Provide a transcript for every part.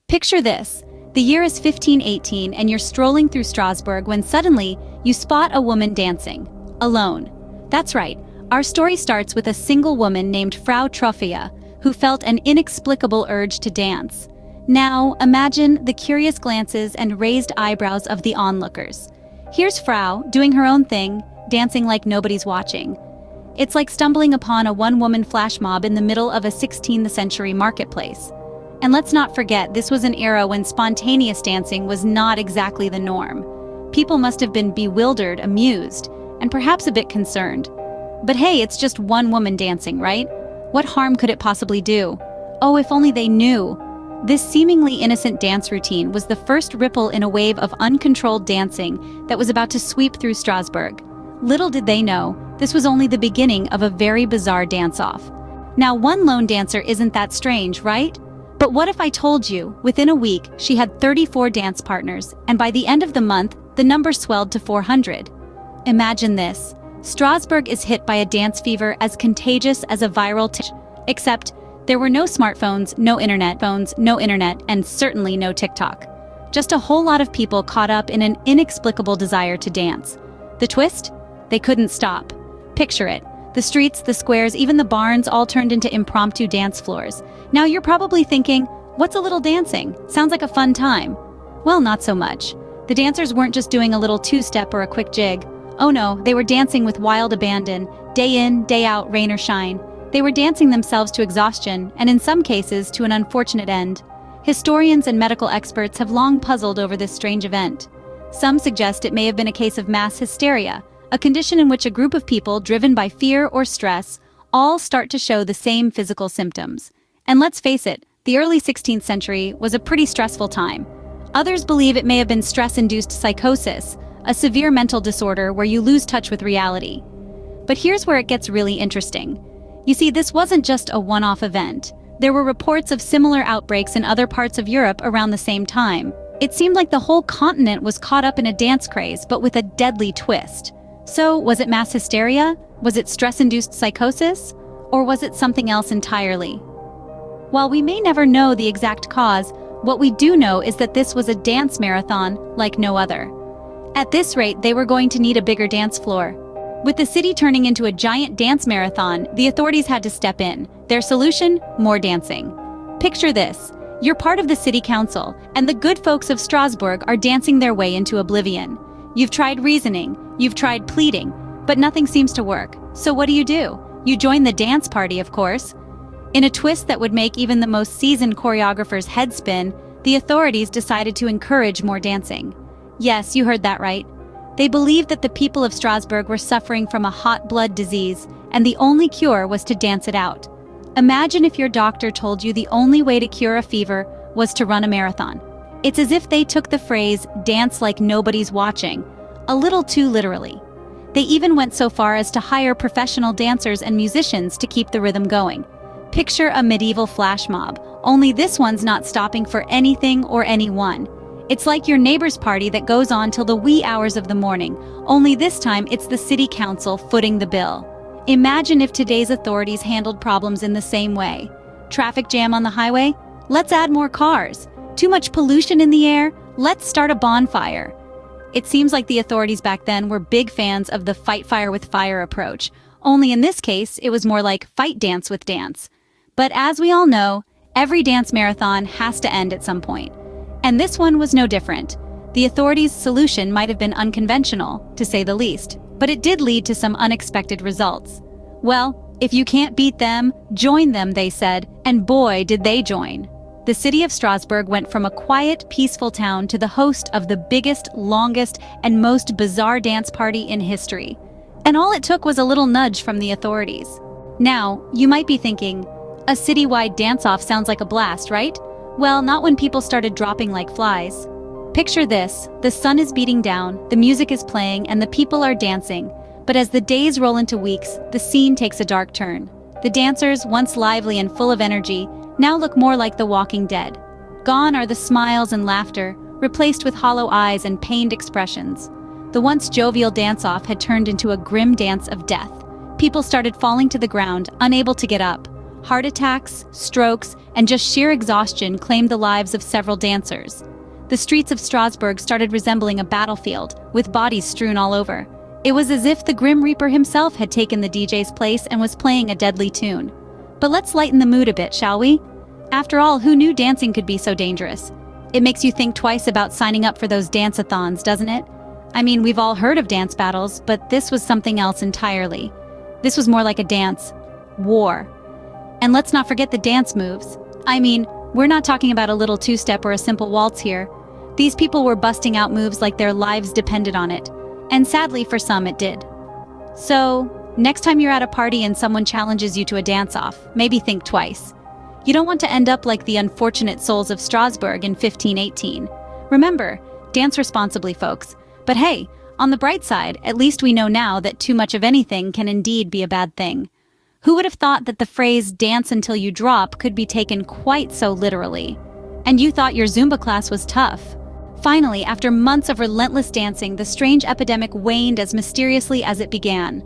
Picture this. The year is 1518 and you're strolling through Strasbourg when suddenly you spot a woman dancing. Alone. That's right. Our story starts with a single woman named Frau Trophea, who felt an inexplicable urge to dance. Now, imagine the curious glances and raised eyebrows of the onlookers. Here's Frau, doing her own thing, dancing like nobody's watching. It's like stumbling upon a one-woman flash mob in the middle of a 16th century marketplace. And let's not forget, this was an era when spontaneous dancing was not exactly the norm. People must have been bewildered, amused, and perhaps a bit concerned. But hey, it's just one woman dancing, right? What harm could it possibly do? Oh, if only they knew. This seemingly innocent dance routine was the first ripple in a wave of uncontrolled dancing that was about to sweep through Strasbourg. Little did they know, this was only the beginning of a very bizarre dance-off. Now, one lone dancer isn't that strange, right? But what if I told you, within a week, she had 34 dance partners, and by the end of the month, the number swelled to 400? Imagine this. Strasbourg is hit by a dance fever as contagious as a viral except there were no smartphones, no internet, and certainly no TikTok. Just a whole lot of people caught up in an inexplicable desire to dance. The twist? They couldn't stop. Picture it. The streets, the squares, even the barns all turned into impromptu dance floors. Now you're probably thinking, what's a little dancing? Sounds like a fun time. Well, not so much. The dancers weren't just doing a little two-step or a quick jig. Oh no, they were dancing with wild abandon, day in, day out, rain or shine. They were dancing themselves to exhaustion, and in some cases, to an unfortunate end. Historians and medical experts have long puzzled over this strange event. Some suggest it may have been a case of mass hysteria, a condition in which a group of people driven by fear or stress all start to show the same physical symptoms. And let's face it, the early 16th century was a pretty stressful time. Others believe it may have been stress-induced psychosis, a severe mental disorder where you lose touch with reality. But here's where it gets really interesting. You see, this wasn't just a one-off event. There were reports of similar outbreaks in other parts of Europe around the same time. It seemed like the whole continent was caught up in a dance craze, but with a deadly twist. So, was it mass hysteria? Was it stress-induced psychosis? Or was it something else entirely? While we may never know the exact cause, what we do know is that this was a dance marathon like no other. At this rate, they were going to need a bigger dance floor. With the city turning into a giant dance marathon, the authorities had to step in. Their solution? More dancing. Picture this. You're part of the city council, and the good folks of Strasbourg are dancing their way into oblivion. You've tried reasoning, you've tried pleading, but nothing seems to work. So what do? You join the dance party, of course. In a twist that would make even the most seasoned choreographers head spin, the authorities decided to encourage more dancing. Yes, you heard that right. They believed that the people of Strasbourg were suffering from a hot blood disease, and the only cure was to dance it out. Imagine if your doctor told you the only way to cure a fever was to run a marathon. It's as if they took the phrase, "dance like nobody's watching," a little too literally. They even went so far as to hire professional dancers and musicians to keep the rhythm going. Picture a medieval flash mob, only this one's not stopping for anything or anyone. It's like your neighbor's party that goes on till the wee hours of the morning, only this time it's the city council footing the bill. Imagine if today's authorities handled problems in the same way. Traffic jam on the highway? Let's add more cars. Too much pollution in the air? Let's start a bonfire. It seems like the authorities back then were big fans of the fight fire with fire approach, only in this case it was more like fight dance with dance. But as we all know, every dance marathon has to end at some point. And this one was no different. The authorities' solution might have been unconventional, to say the least, but it did lead to some unexpected results. Well, if you can't beat them, join them, they said, and boy, did they join. The city of Strasbourg went from a quiet, peaceful town to the host of the biggest, longest, and most bizarre dance party in history. And all it took was a little nudge from the authorities. Now, you might be thinking, a citywide dance-off sounds like a blast, right? Well, not when people started dropping like flies. Picture this, the sun is beating down, the music is playing, and the people are dancing. But as the days roll into weeks, the scene takes a dark turn. The dancers, once lively and full of energy, now look more like the walking dead. Gone are the smiles and laughter, replaced with hollow eyes and pained expressions. The once jovial dance-off had turned into a grim dance of death. People started falling to the ground, unable to get up. Heart attacks, strokes, and just sheer exhaustion claimed the lives of several dancers. The streets of Strasbourg started resembling a battlefield, with bodies strewn all over. It was as if the Grim Reaper himself had taken the DJ's place and was playing a deadly tune. But let's lighten the mood a bit, shall we? After all, who knew dancing could be so dangerous? It makes you think twice about signing up for those dance-a-thons, doesn't it? I mean, we've all heard of dance battles, but this was something else entirely. This was more like a dance war. And let's not forget the dance moves. I mean, we're not talking about a little two-step or a simple waltz here. These people were busting out moves like their lives depended on it. And sadly, for some, it did. So, next time you're at a party and someone challenges you to a dance-off, maybe think twice. You don't want to end up like the unfortunate souls of Strasbourg in 1518. Remember, dance responsibly, folks. But hey, on the bright side, at least we know now that too much of anything can indeed be a bad thing. Who would have thought that the phrase "dance until you drop" could be taken quite so literally? And you thought your Zumba class was tough. Finally, after months of relentless dancing, the strange epidemic waned as mysteriously as it began.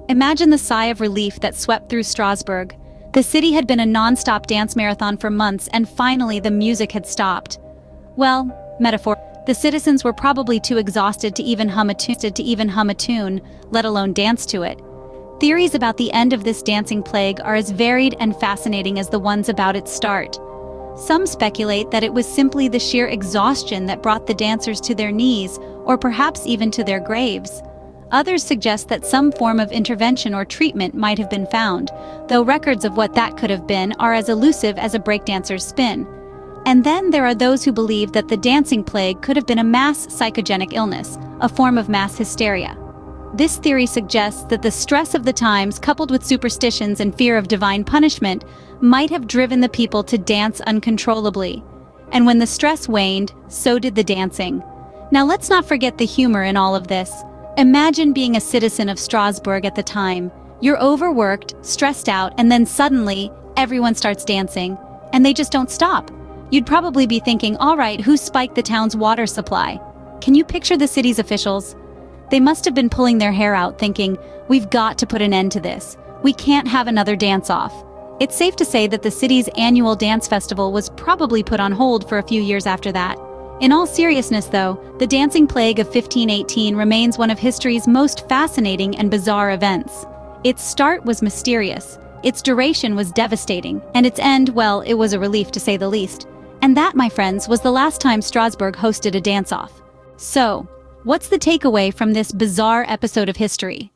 Imagine the sigh of relief that swept through Strasbourg. The city had been a non-stop dance marathon for months, and finally the music had stopped. Well, metaphor. The citizens were probably too exhausted to even hum a tune, let alone dance to it. Theories about the end of this dancing plague are as varied and fascinating as the ones about its start. Some speculate that it was simply the sheer exhaustion that brought the dancers to their knees, or perhaps even to their graves. Others suggest that some form of intervention or treatment might have been found, though records of what that could have been are as elusive as a breakdancer's spin. And then there are those who believe that the dancing plague could have been a mass psychogenic illness, a form of mass hysteria. This theory suggests that the stress of the times, coupled with superstitions and fear of divine punishment, might have driven the people to dance uncontrollably. And when the stress waned, so did the dancing. Now let's not forget the humor in all of this. Imagine being a citizen of Strasbourg at the time. You're overworked, stressed out, and then suddenly, everyone starts dancing. And they just don't stop. You'd probably be thinking, all right, who spiked the town's water supply? Can you picture the city's officials? They must have been pulling their hair out thinking, we've got to put an end to this. We can't have another dance-off. It's safe to say that the city's annual dance festival was probably put on hold for a few years after that. In all seriousness, though, the dancing plague of 1518 remains one of history's most fascinating and bizarre events. Its start was mysterious, its duration was devastating, and its end, well, it was a relief to say the least. And that, my friends, was the last time Strasbourg hosted a dance-off. So, what's the takeaway from this bizarre episode of history?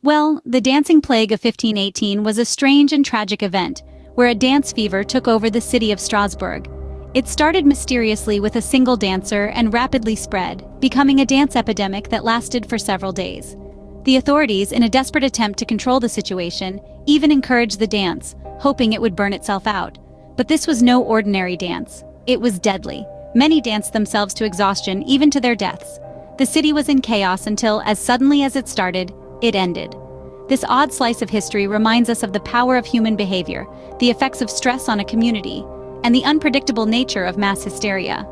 Well, the dancing plague of 1518 was a strange and tragic event, where a dance fever took over the city of Strasbourg. It started mysteriously with a single dancer and rapidly spread, becoming a dance epidemic that lasted for several days. The authorities, in a desperate attempt to control the situation, even encouraged the dance, hoping it would burn itself out. But this was no ordinary dance. It was deadly. Many danced themselves to exhaustion, even to their deaths. The city was in chaos until, as suddenly as it started, it ended. This odd slice of history reminds us of the power of human behavior, the effects of stress on a community, and the unpredictable nature of mass hysteria.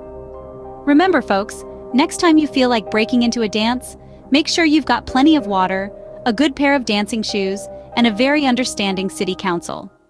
Remember, folks, next time you feel like breaking into a dance, make sure you've got plenty of water, a good pair of dancing shoes, and a very understanding city council.